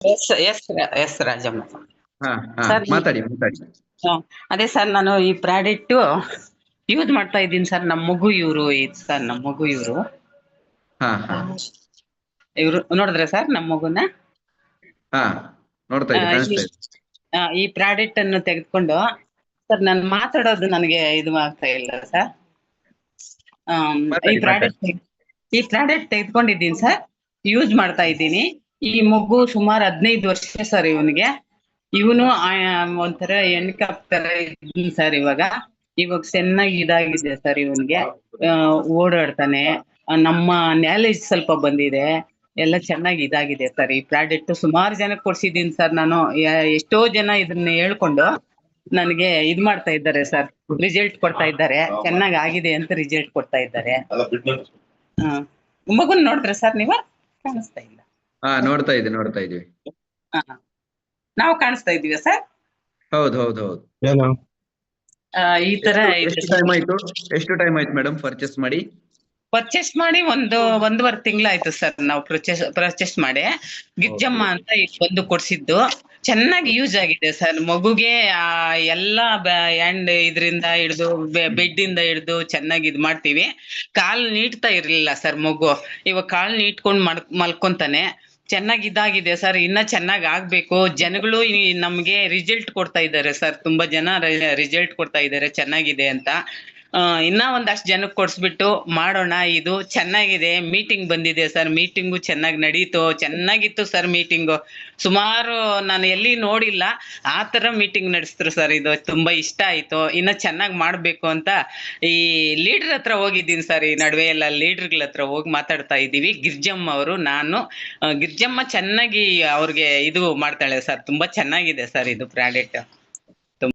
S S S Rajamma ಹಾ ಹಾ sir. ಮಾತಾಡಿ ಮಾತಾಡಿ. ಅದೇ ಸರ್, ನಾನು ಈ ಪ್ರಾಡಕ್ಟ್ ಯೂಸ್ ಮಾಡ್ತಾ ಇದ್ದೀನಿ ಸರ್. ನಮ್ಮ ಮಗು ಇವರು ಸರ್, ನಮ್ಮ ಮಗು ಹಾ ಹಾ ಇವರು ನೋಡಿದ್ರೆ ಸರ್, ನಮ್ಮ ಮಗುನ ಹಾ ನೋಡ್ತಾ ಆ, ಇದೆ, ಈ ಕಾಣಿಸ್ತಾ ಇದೆ. ಈ ಪ್ರಾಡಕ್ಟ್ ಅನ್ನು ತೆಗೆದುಕೊಂಡು ಸರ್, ನಾನು ಮಾತಾಡೋದು ನನಗೆ ಇದು ಆಗ್ತಾ ಇಲ್ಲ ಸರ್. ಈ ಮಾತಾಡಿ ಮಾತಾಡಿ. ಪ್ರಾಡಕ್ಟ್ ತೆಗೆದುಕೊಂಡಿದ್ದೀನಿ ಸರ್, ಯೂಸ್ ಮಾಡ್ತಾ ಇದ್ದೀನಿ. ಈ ಮಗು ಸುಮಾರು 15 ವರ್ಷ ಸರ್ ಇವನಿಗೆ. ಇವನು ಒಂಥರ ಹೆಣ್ಕಪ್ ತರ ಇದ್ದೀನಿ ಸರ್. ಇವಾಗ ಚೆನ್ನಾಗಿ ಇದಾಗಿದೆ ಸರ್ ಇವನ್ಗೆ. ಓಡಾಡ್ತಾನೆ. ನಮ್ಮ ನಾಲೆಜ್ ಸ್ವಲ್ಪ ಬಂದಿದೆ, ಎಲ್ಲ ಚೆನ್ನಾಗಿ ಇದಾಗಿದೆ ಸರ್. ಈ ಪ್ರಾಡಕ್ಟ್ ಸುಮಾರು ಜನಕ್ಕೆ ಕೊಡ್ಸಿದ್ದೀನಿ ಸರ್ ನಾನು. ಎಷ್ಟೋ ಜನ ಇದನ್ನ ಹೇಳ್ಕೊಂಡು ನನಗೆ ಇದ್ ಮಾಡ್ತಾ ಇದ್ದಾರೆ ಸರ್, ರಿಸಲ್ಟ್ ಕೊಡ್ತಾ ಇದ್ದಾರೆ. ಚೆನ್ನಾಗಿ ಆಗಿದೆ ಅಂತ ರಿಸಲ್ಟ್ ಕೊಡ್ತಾ ಇದ್ದಾರೆ. ಮಗುನ್ ನೋಡಿದ್ರೆ ಸರ್ ನೀವು ಕಾಣಿಸ್ತಾ ಇಲ್ಲ. ಹಾ ನೋಡ್ತಾ ಇದೀವಿ. ಹಾ, ನಾವು ಕಾಣಿಸ್ತಾ ಇದೀವಿ ಸರ್. ಹೌದು ಹೌದು ಹೌದು. ಈ ತರ ಎಷ್ಟು ಟೈಮ್ ಆಯ್ತು ಮೇಡಮ್ ಪರ್ಚೇಸ್ ಮಾಡಿ? ಪರ್ಚೇಸ್ ಮಾಡಿ ಒಂದೂವರೆ ತಿಂಗಳಾಯ್ತು ಸರ್. ನಾವು ಪರ್ಚೇಸ್ ಮಾಡಿ ಗಿರ್ಜಮ್ಮ ಅಂತ ಬಂದು ಕೊಡ್ಸಿದ್ದು. ಚೆನ್ನಾಗಿ ಯೂಸ್ ಆಗಿದೆ ಸರ್ ಮಗುಗೆ. ಎಲ್ಲಾ ಹ್ಯಾಂಡ್ ಇದರಿಂದ ಹಿಡಿದು ಬೆಡ್ ಇಂದ ಹಿಡಿದು ಚೆನ್ನಾಗಿ ಇದ್ ಮಾಡ್ತೀವಿ. ಕಾಲ್ ನೀಟ್ತಾ ಇರ್ಲಿಲ್ಲ ಸರ್ ಮಗು. ಇವಾಗ ಕಾಲ್ ನೀಟ್ಕೊಂಡ್ ಮಲ್ಕೊಂತಾನೆ. ಚೆನ್ನಾಗಿ ಇದಾಗಿದೆ ಸರ್. ಇನ್ನ ಚೆನ್ನಾಗಿ ಆಗ್ಬೇಕು. ಜನಗಳು ನಮ್ಗೆ ರಿಸಲ್ಟ್ ಕೊಡ್ತಾ ಇದ್ದಾರೆ ಸರ್. ತುಂಬಾ ಜನ ರಿಸಲ್ಟ್ ಕೊಡ್ತಾ ಇದ್ದಾರೆ ಚೆನ್ನಾಗಿದೆ ಅಂತ. ಇನ್ನ ಒಂದಷ್ಟು ಜನಕ್ಕೆ ಕೊಡ್ಸ್ಬಿಟ್ಟು ಮಾಡೋಣ. ಇದು ಚೆನ್ನಾಗಿದೆ. ಮೀಟಿಂಗ್ ಬಂದಿದೆ ಸರ್, ಮೀಟಿಂಗು ಚೆನ್ನಾಗಿ ನಡೀತು. ಚೆನ್ನಾಗಿತ್ತು ಸರ್ ಮೀಟಿಂಗು. ಸುಮಾರು ನಾನು ಎಲ್ಲಿ ನೋಡಿಲ್ಲ ಆ ತರ ಮೀಟಿಂಗ್ ನಡೆಸಿದ್ರು ಸರ್. ಇದು ತುಂಬಾ ಇಷ್ಟ ಆಯ್ತು. ಇನ್ನ ಚೆನ್ನಾಗಿ ಮಾಡ್ಬೇಕು ಅಂತ ಈ ಲೀಡರ್ ಹತ್ರ ಹೋಗಿದ್ದೀನಿ ಸರ್. ಈ ನಡುವೆ ಎಲ್ಲ ಲೀಡರ್ಗಳ ಹತ್ರ ಹೋಗಿ ಮಾತಾಡ್ತಾ ಇದ್ದೀವಿ. ಗಿರ್ಜಮ್ಮ ಅವರು, ನಾನು. ಗಿರ್ಜಮ್ಮ ಚೆನ್ನಾಗಿ ಅವ್ರಿಗೆ ಇದು ಮಾಡ್ತಾಳೆ ಸರ್. ತುಂಬಾ ಚೆನ್ನಾಗಿದೆ ಸರ್ ಇದು ಪ್ರಾಡಕ್ಟ್.